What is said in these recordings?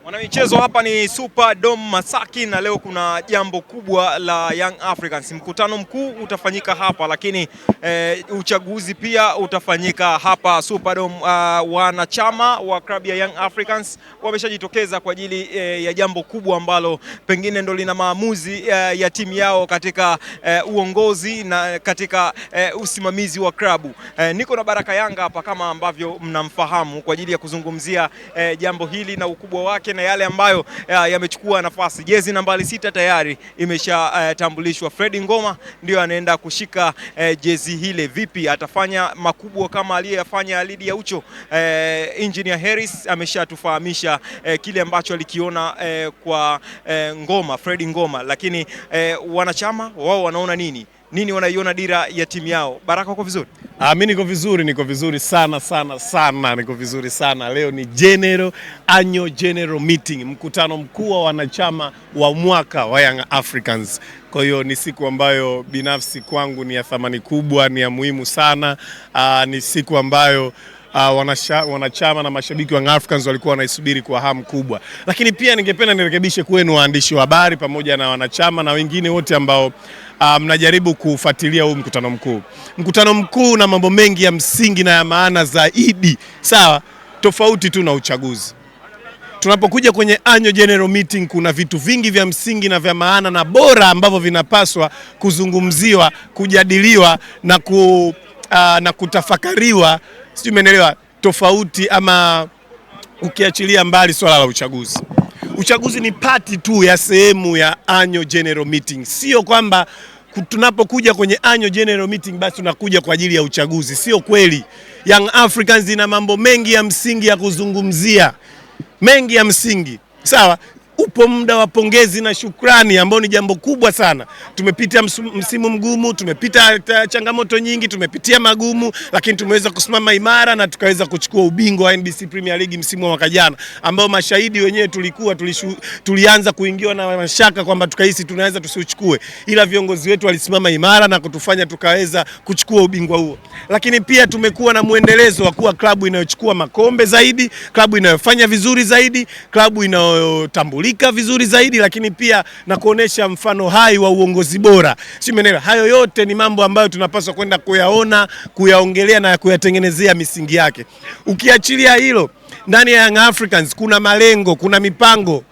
Mwanamichezo, hapa ni Superdome Masaki na leo kuna jambo kubwa la Young Africans. Mkutano mkuu utafanyika hapa, lakini uchaguzi pia utafanyika hapa Superdome. Wanachama wa klabu ya Young Africans wameshajitokeza kwa ajili ya jambo kubwa ambalo pengine ndo lina maamuzi ya timu yao katika uongozi na katika usimamizi wa klabu. Niko na Baraka Yanga hapa kama ambavyo mnamfahamu kwa ajili ya kuzungumzia jambo hili na ukubwa wake na yale ambayo yamechukua nafasi. Jezi nambari 6 tayari imeshatambulishwa. Fredi Ngoma ndio anaenda kushika jezi hile. Vipi atafanya makubwa kama aliyefanya Lidi ya Ucho? Engineer Harris ameshatufahamisha kile ambacho alikiona kwa Ngoma, Fredi Ngoma, lakini wanachama wao wanaona nini wanaiona dira ya timu yao. Baraka, uko vizuri? Mimi niko vizuri sana, niko vizuri sana. Leo ni annual general meeting, mkutano mkuu wa wanachama wa mwaka wa Young Africans. Kwa hiyo ni siku ambayo binafsi kwangu ni ya thamani kubwa, ni ya muhimu sana. Ni siku ambayo wanachama na mashabiki wa Young Africans walikuwa wanaisubiri kwa hamu kubwa. Lakini pia ningependa nirekebishe kwenu waandishi wa habari pamoja na wanachama na wengine wote ambao mnajaribu kufuatilia huu mkutano mkuu. Mkutano mkuu na mambo mengi ya msingi na ya maana zaidi, sawa, tofauti tu na uchaguzi. Tunapokuja kwenye annual general meeting kuna vitu vingi vya msingi na vya maana na bora ambavyo vinapaswa kuzungumziwa, kujadiliwa na kutafakariwa. Sijui umeelewa, tofauti ama ukiachilia mbali swala la uchaguzi. Uchaguzi ni pati tu ya sehemu ya annual general meeting. Sio kwamba tunapokuja kwenye annual general meeting basi tunakuja kwa ajili ya uchaguzi. Sio kweli. Young Africans ina mambo mengi ya msingi ya kuzungumzia. Mengi ya msingi. Sawa? Upo muda wa pongezi na shukrani ambao ni jambo kubwa sana. Tumepita msimu mgumu, tumepita changamoto nyingi, tumepitia magumu, lakini tumeweza kusimama imara na tukaweza kuchukua ubingwa wa NBC Premier League msimu wa mwaka jana, ambao mashahidi wenyewe tulianza kuingiwa na mashaka kwamba tukahisi tunaweza tusiuchukue, ila viongozi wetu walisimama imara na kutufanya tukaweza kuchukua ubingwa huo. Lakini pia tumekuwa na muendelezo wa kuwa klabu inayochukua makombe zaidi, klabu inayofanya vizuri zaidi, klabu inayotambulika vizuri zaidi, lakini pia na kuonesha mfano hai wa uongozi bora. Simenelewa, hayo yote ni mambo ambayo tunapaswa kwenda kuyaona, kuyaongelea na kuyatengenezea misingi yake. Ukiachilia hilo, ndani ya Young Africans kuna malengo, kuna mipango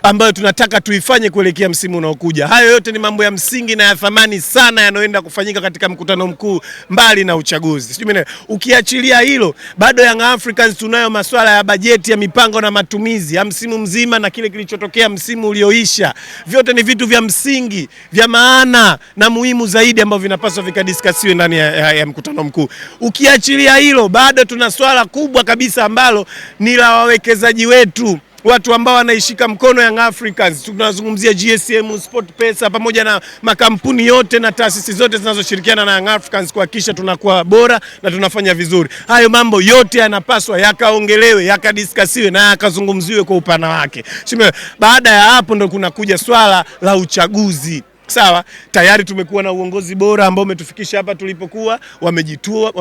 ambayo tunataka tuifanye kuelekea msimu unaokuja. Hayo yote ni mambo ya msingi na ya thamani sana yanayoenda kufanyika katika mkutano mkuu, mbali na uchaguzi. Sijui ukiachilia hilo, bado Young Africans tunayo masuala ya bajeti, ya mipango na matumizi ya msimu mzima na kile kilichotokea msimu ulioisha. Vyote ni vitu vya msingi, vya maana na muhimu zaidi ambavyo vinapaswa vikadiskasiwe ndani ya mkutano mkuu. Ukiachilia hilo, bado tuna swala kubwa kabisa ambalo ni la wawekezaji wetu, watu ambao wanaishika mkono Young Africans. Tunazungumzia GSM, SportPesa pamoja na makampuni yote na taasisi zote zinazoshirikiana na Young Africans kuhakikisha tunakuwa bora na tunafanya vizuri. Hayo mambo yote yanapaswa yakaongelewe, yakadiskasiwe na yakazungumziwe kwa upana wake. Baada ya hapo ndo kunakuja swala la uchaguzi. Sawa, tayari tumekuwa na uongozi bora ambao umetufikisha hapa tulipokuwa. Wamejitoa,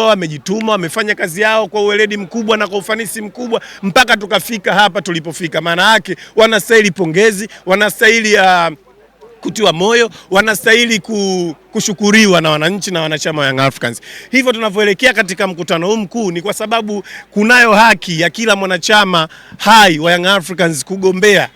wamejituma, wamefanya kazi yao kwa uweledi mkubwa na kwa ufanisi mkubwa mpaka tukafika hapa tulipofika. Maana yake wanastahili pongezi, wanastahili kutiwa moyo, wanastahili kushukuriwa na wananchi na wanachama wa Young Africans. Hivyo tunavyoelekea katika mkutano huu mkuu ni kwa sababu kunayo haki ya kila mwanachama hai wa Young Africans kugombea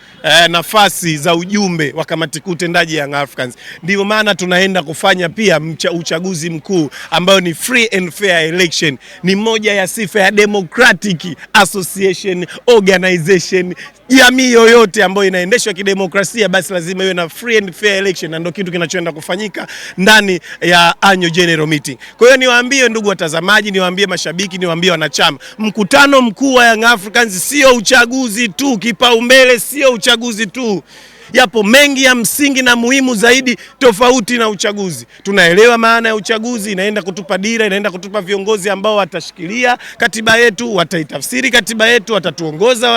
nafasi za ujumbe wa kamati kuu tendaji ya Young Africans. Ndio maana tunaenda kufanya pia uchaguzi mkuu ambao ni free and fair election. Ni moja ya sifa ya democratic association organization. Jamii yoyote ambayo inaendeshwa kidemokrasia basi lazima iwe na free and fair election, na ndio kitu kinachoenda kufanyika ndani ya annual general meeting. Kwa hiyo niwaambie ndugu watazamaji, niwaambie mashabiki, niwaambie wanachama, mkutano mkuu wa Young Africans sio uchaguzi tu, kipaumbele sio uchaguzi tu. Yapo mengi ya msingi na muhimu zaidi tofauti na uchaguzi. Tunaelewa maana ya uchaguzi, inaenda kutupa dira, inaenda kutupa viongozi ambao watashikilia katiba yetu, wataitafsiri katiba yetu, watatuongoza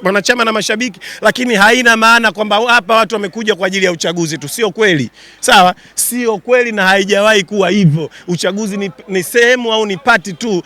wanachama na mashabiki, lakini haina maana kwamba hapa watu wamekuja kwa ajili ya uchaguzi tu. Sio kweli. Sawa? Sio kweli na haijawahi kuwa hivyo. Uchaguzi ni sehemu au ni pati tu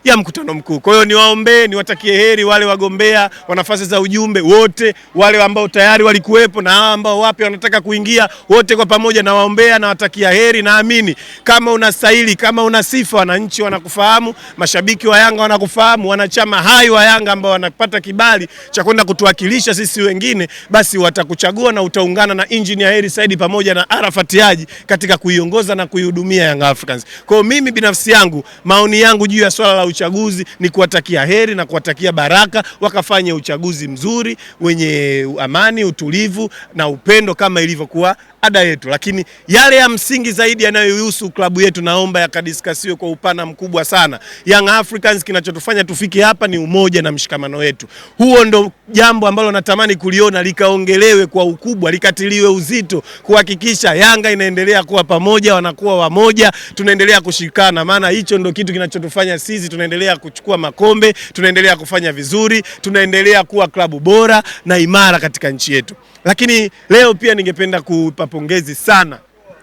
ya mkutano mkuu. Kwa hiyo niwaombee, niwatakie heri wale wagombea wa nafasi za ujumbe wote, wale ambao tayari walikuwepo na hao ambao wapya wanataka kuingia, wote kwa pamoja na waombea na watakia heri. Naamini kama unastahili, kama una sifa, wananchi wanakufahamu, mashabiki wa Yanga wanakufahamu, wanachama hai wa Yanga ambao wanapata kibali cha kwenda kutuwakilisha sisi wengine, basi watakuchagua na utaungana na Engineer Hersi Said pamoja na Arafat Haji katika kuiongoza na kuihudumia Young Africans. Kwa hiyo mimi binafsi yangu, maoni yangu juu ya swala la uchaguzi ni kuwatakia heri na kuwatakia baraka, wakafanye uchaguzi mzuri wenye amani, utulivu na upendo kama ilivyokuwa ada yetu. Lakini yale ya msingi zaidi yanayohusu klabu yetu naomba yakadiskasiwe kwa upana mkubwa sana. Young Africans, kinachotufanya tufike hapa ni umoja na mshikamano wetu. Huo ndo jambo ambalo natamani kuliona likaongelewe kwa ukubwa, likatiliwe uzito, kuhakikisha Yanga inaendelea kuwa pamoja, wanakuwa wamoja, tunaendelea kushikana, maana hicho ndo kitu kinachotufanya sisi tunaendelea kuchukua makombe, tunaendelea kufanya vizuri, tunaendelea kuwa klabu bora na imara katika nchi yetu. Lakini leo pia ningependa kupa pongezi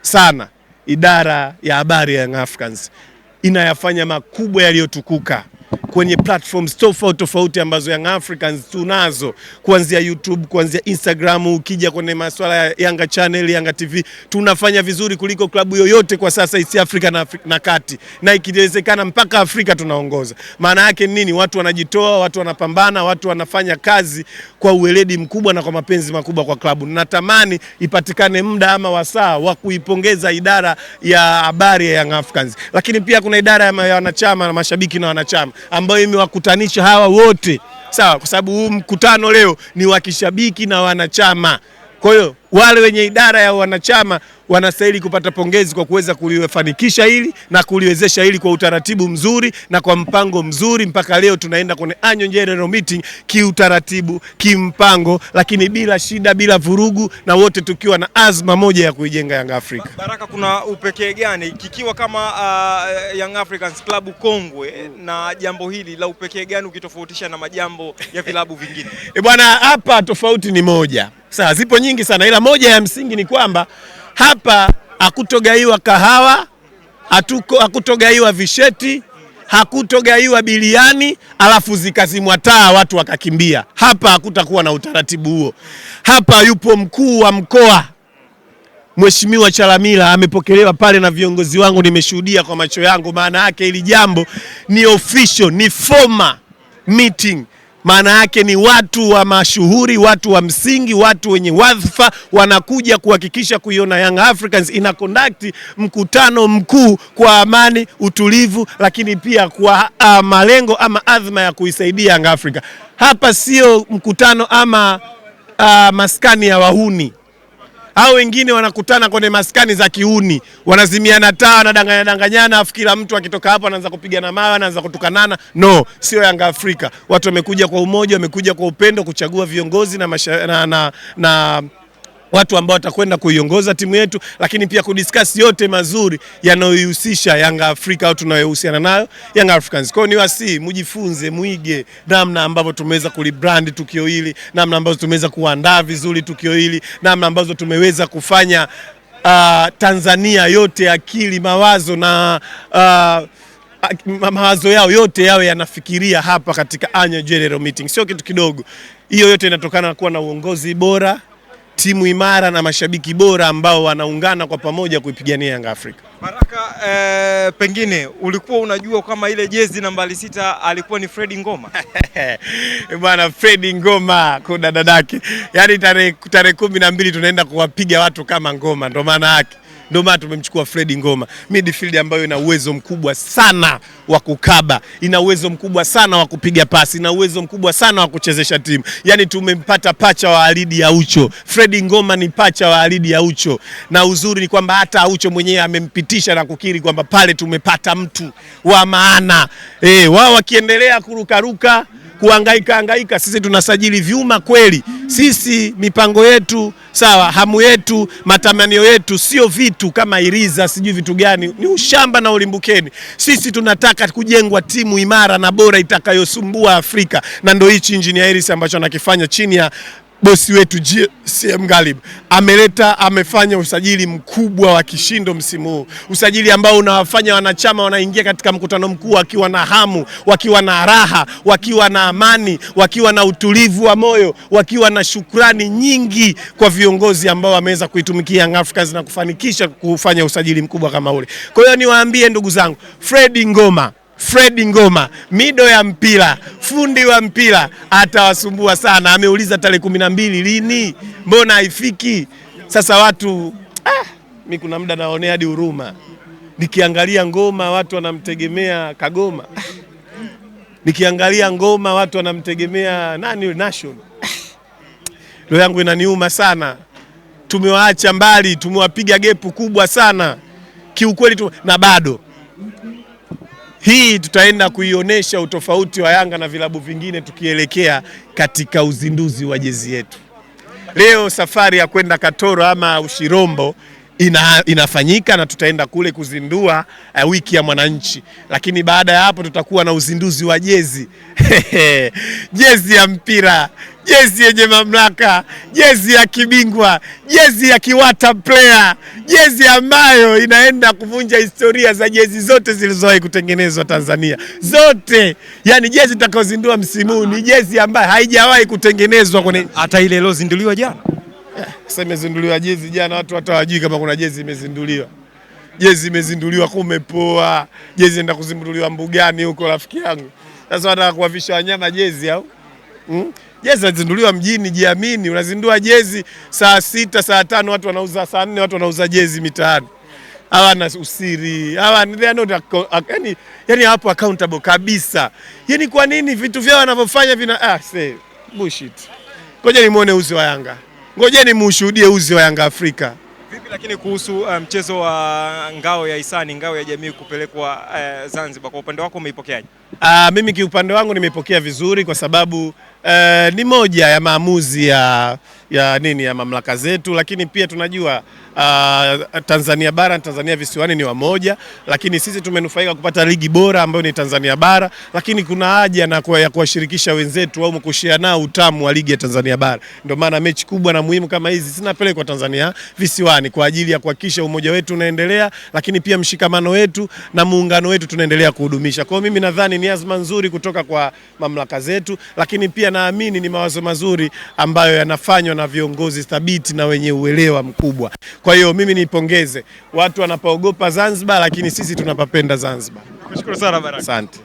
sana idara ya habari ya Young Africans. Inayafanya makubwa yaliyotukuka kwenye platforms tofauti ambazo Young Africans tunazo, kuanzia YouTube, kuanzia Instagram, ukija kwenye masuala ya Yanga Channel, Yanga TV, tunafanya vizuri kuliko klabu yoyote kwa sasa East Africa na kati, na ikiwezekana mpaka Afrika tunaongoza. Maana yake nini? Watu wanajitoa, watu wanapambana, watu wanafanya kazi kwa uweledi mkubwa na kwa mapenzi makubwa kwa klabu. Natamani ipatikane muda ama wasaa wa kuipongeza idara ya habari ya Young Africans. Lakini pia kuna idara ya wanachama na mashabiki na wanachama ambayo imewakutanisha hawa wote, sawa, kwa sababu huu mkutano leo ni wa kishabiki na wanachama. Kwa hiyo wale wenye idara ya wanachama wanastahili kupata pongezi kwa kuweza kulifanikisha hili na kuliwezesha hili kwa utaratibu mzuri na kwa mpango mzuri. Mpaka leo tunaenda kwenye annual general meeting kiutaratibu, kimpango, lakini bila shida, bila vurugu, na wote tukiwa na azma moja ya kuijenga Young Africa. Baraka, kuna upekee gani kikiwa kama Young Africans klabu kongwe na jambo hili la upekee gani ukitofautisha na majambo ya vilabu vingine? Bwana, hapa tofauti ni moja. Sasa zipo nyingi sana, ila moja ya msingi ni kwamba hapa hakutogaiwa kahawa, hakutogaiwa visheti, hakutogaiwa biliani alafu zikazimwa taa watu wakakimbia. Hapa hakutakuwa na utaratibu huo. Hapa yupo mkuu wa mkoa Mheshimiwa Chalamila, amepokelewa pale na viongozi wangu, nimeshuhudia kwa macho yangu. Maana yake hili jambo ni official, ni formal meeting. Maana yake ni watu wa mashuhuri, watu wa msingi, watu wenye wadhifa wanakuja kuhakikisha kuiona Young Africans ina conduct mkutano mkuu kwa amani, utulivu, lakini pia kwa malengo ama azma ya kuisaidia Young Africa. Hapa sio mkutano ama maskani ya wahuni. Hao wengine wanakutana kwenye maskani za kiuni, wanazimiana taa, wanadanganyana, afu kila mtu akitoka hapo anaanza kupigana mawe, anaanza kutukanana. No, sio Yanga Afrika. Watu wamekuja kwa umoja, wamekuja kwa upendo kuchagua viongozi na watu ambao watakwenda kuiongoza timu yetu, lakini pia kudiscuss yote mazuri yanayohusisha Yanga Afrika au tunayohusiana nayo Young Africans. Kwa hiyo niwasihi mujifunze, muige namna ambavyo tumeweza kulibrand tukio hili, namna ambazo tumeweza kuandaa vizuri tukio hili, namna ambazo tumeweza kufanya Tanzania yote akili, mawazo na mawazo yao yote yawe yanafikiria hapa katika annual general meeting. Sio kitu kidogo. Hiyo yote inatokana na kuwa na uongozi bora, timu imara na mashabiki bora ambao wanaungana kwa pamoja kuipigania Young Africa. Baraka, pengine ulikuwa unajua kama ile jezi nambari 6 alikuwa ni Fredi Ngoma? Bwana, Fredi Ngoma kuna dadake. Yaani tarehe 12 tunaenda kuwapiga watu kama Ngoma, ndo maana yake. Ndio maana tumemchukua Fredi Ngoma, midfield ambayo ina uwezo mkubwa sana wa kukaba, ina uwezo mkubwa sana wa kupiga pasi, ina uwezo mkubwa sana wa kuchezesha timu. Yaani tumempata pacha wa Alidi Aucho. Fredi Ngoma ni pacha wa Alidi Aucho, na uzuri ni kwamba hata Aucho mwenyewe amempitisha na kukiri kwamba pale tumepata mtu wa maana. Wao wakiendelea kurukaruka, kuhangaika, sisi tunasajili vyuma kweli. Sisi mipango yetu, sawa, hamu yetu, matamanio yetu sio vitu kama Iriza, sijui vitu gani, ni ushamba na ulimbukeni. Sisi tunataka kujengwa timu imara na bora itakayosumbua Afrika, na ndio hichi Engineer Hersi ambacho anakifanya chini ya bosi wetu GSM Galib amefanya usajili mkubwa wa kishindo msimu huu, usajili ambao unawafanya wanachama wanaingia katika mkutano mkuu wakiwa na hamu, wakiwa na raha, wakiwa na amani, wakiwa na utulivu wa moyo, wakiwa na shukrani nyingi kwa viongozi ambao wameweza kuitumikia Young Africans na kufanikisha kufanya usajili mkubwa kama ule. Kwa hiyo niwaambie ndugu zangu, Fred Ngoma, mido ya mpira, fundi wa mpira, atawasumbua sana. Ameuliza tarehe 12 lini, mbona haifiki? Sasa watu mimi kuna muda naonea hadi huruma nikiangalia Ngoma, watu wanamtegemea Kagoma. Nikiangalia Ngoma, watu wanamtegemea nani, Nation. Roho yangu inaniuma sana. Tumewaacha mbali, tumewapiga gepu kubwa sana kiukweli na bado hii tutaenda kuionyesha utofauti wa Yanga na vilabu vingine tukielekea katika uzinduzi wa jezi yetu. Leo safari ya kwenda Katoro ama Ushirombo inafanyika na tutaenda kule kuzindua wiki ya mwananchi, lakini baada ya hapo tutakuwa na uzinduzi wa jezi jezi ya mpira, jezi yenye mamlaka, jezi ya kibingwa, jezi ya kiwata player, jezi ambayo inaenda kuvunja historia za jezi zote zilizowahi kutengenezwa Tanzania zote. Yani jezi tutakayozindua msimu huu ni jezi ambayo haijawahi kutengenezwa kwenye hata ile iliyozinduliwa jana. Sasa imezinduliwa jezi jana, watu hata hawajui kama kuna jezi imezinduliwa. Jezi imezinduliwa kumepoa. Jezi inaenda kuzinduliwa mbugani huko rafiki yangu. Sasa wanataka kuwavisha wanyama jezi au? Jezi inazinduliwa mjini, jiamini. Unazindua jezi saa 6, saa 5 watu wanauza, saa 4 watu wanauza jezi mitaani. Hawana usiri. Yani hapo accountable kabisa. Yani kwa nini vitu vyao wanavyofanya vina bullshit. Ngoja nimuone uzi wa Yanga. Ngojeni muushuhudie uzi wa Yanga Afrika. Vipi lakini kuhusu mchezo wa ngao ya hisani, ngao ya jamii kupelekwa Zanzibar, kwa upande wako umeipokeaje? Mimi kiupande wangu nimepokea vizuri kwa sababu ni moja ya maamuzi ya mamlaka zetu, lakini pia tunajua Tanzania bara na Tanzania visiwani ni wamoja, lakini sisi tumenufaika kupata ligi bora ambayo ni Tanzania bara, lakini kuna haja ya kuwashirikisha wenzetu au kushare nao utamu wa ligi ya Tanzania bara. Ndio maana mechi kubwa na muhimu kama hizi zinapelekwa Tanzania visiwani kwa ajili ya kuhakikisha umoja wetu unaendelea, lakini pia mshikamano wetu na muungano wetu tunaendelea kuhudumisha. Kwa hiyo mimi nadhani ni azma nzuri kutoka kwa mamlaka zetu, lakini pia naamini ni mawazo mazuri ambayo yanafanywa na viongozi thabiti na wenye uelewa mkubwa. Kwa hiyo mimi nipongeze watu wanapoogopa Zanzibar, lakini sisi tunapapenda Zanzibar. Nashukuru sana Baraka. Asante.